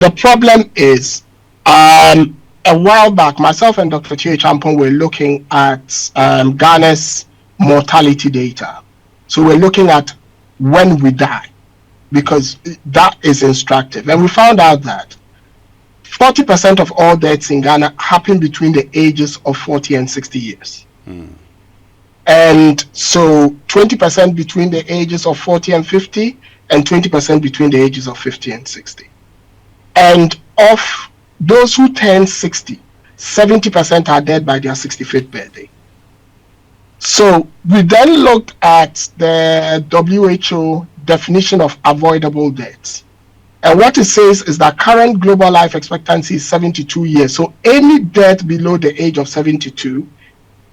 The problem is, a while back, myself and Dr. Chie Champong were looking at Ghana's mortality data. So we're looking at when we die, because that is instructive. And we found out that 40% of all deaths in Ghana happen between the ages of 40 and 60 years. And so 20% between the ages of 40 and 50, and 20% between the ages of 50 and 60. And of those who turn 60, 70% are dead by their 65th birthday. So we then looked at the WHO definition of avoidable deaths. And what it says is that current global life expectancy is 72 years. So any death below the age of 72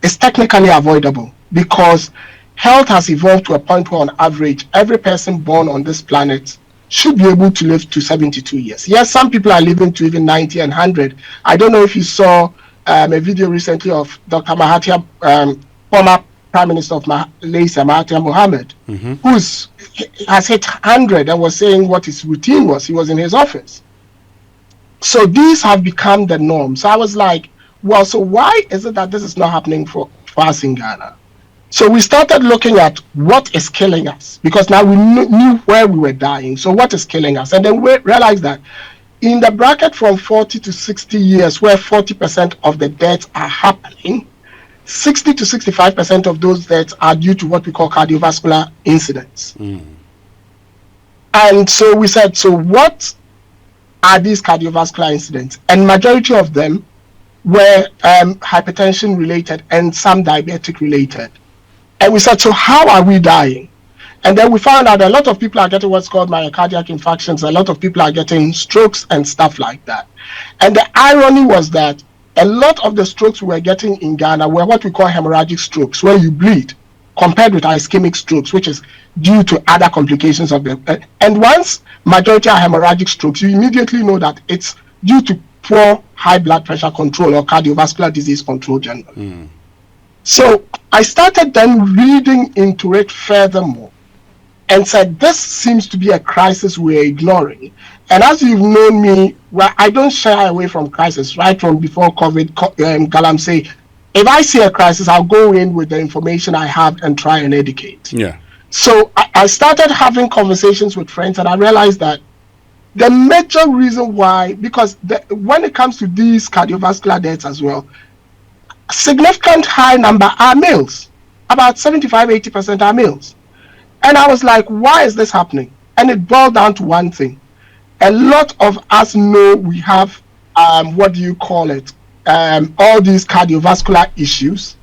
is technically avoidable, because health has evolved to a point where on average, every person born on this planet should be able to live to 72 years. Yes, some people are living to even 90 and 100. I don't know if you saw a video recently of Dr. Mahathir, former Prime Minister of Malaysia, Mahathir Mohamad, who has hit 100 and was saying what his routine was. He was in his office. So these have become the norm. So I was like, well, so why is it that this is not happening for us in Ghana? So we started looking at what is killing us, because now we knew where we were dying. So what is killing us? And then we realized that in the bracket from 40 to 60 years, where 40% of the deaths are happening, 60 to 65% of those deaths are due to what we call cardiovascular incidents. And so we said, so what are these cardiovascular incidents? And majority of them were hypertension related and some diabetic related. And we said, so how are we dying? And then we found out a lot of people are getting what's called myocardial infarctions. A lot of people are getting strokes and stuff like that. And the irony was that a lot of the strokes we were getting in Ghana were what we call hemorrhagic strokes, where you bleed, compared with ischemic strokes, which is due to other complications of the... And once majority are hemorrhagic strokes, you immediately know that it's due to poor high blood pressure control or cardiovascular disease control generally. So I started then reading into it furthermore and said, this seems to be a crisis we're ignoring. And as you've known me, well, I don't shy away from crisis. Right from before COVID, Galamsey, if I see a crisis, I'll go in with the information I have and try and educate. Yeah. So I started having conversations with friends, and I realized that the major reason why, because when it comes to these cardiovascular deaths as well, significant high number are males. About 75-80% are males. And I was like, why is this happening? And it boiled down to one thing. A lot of us know we have what do you call it, all these cardiovascular issues,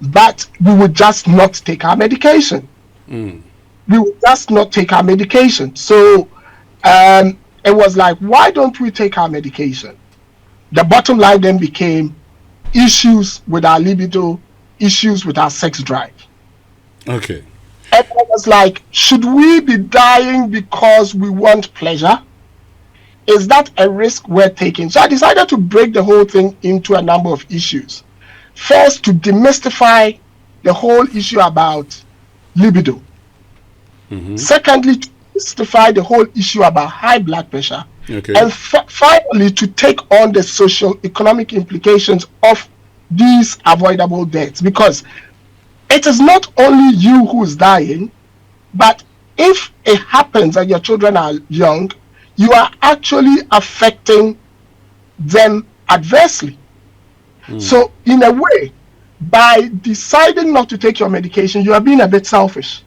but we would just not take our medication. We would just not take our medication. So it was like, why don't we take our medication? The bottom line then became issues with our libido, issues with our sex drive. Okay. And I was like, should we be dying because we want pleasure? Is that a risk we're taking? So I decided to break the whole thing into a number of issues. First, to demystify the whole issue about libido. Secondly, to demystify the whole issue about high blood pressure. Okay. And finally, to take on the social economic implications of these avoidable deaths. Because it is not only you who's dying, but if it happens and your children are young, you are actually affecting them adversely. So in a way, by deciding not to take your medication, you are being a bit selfish.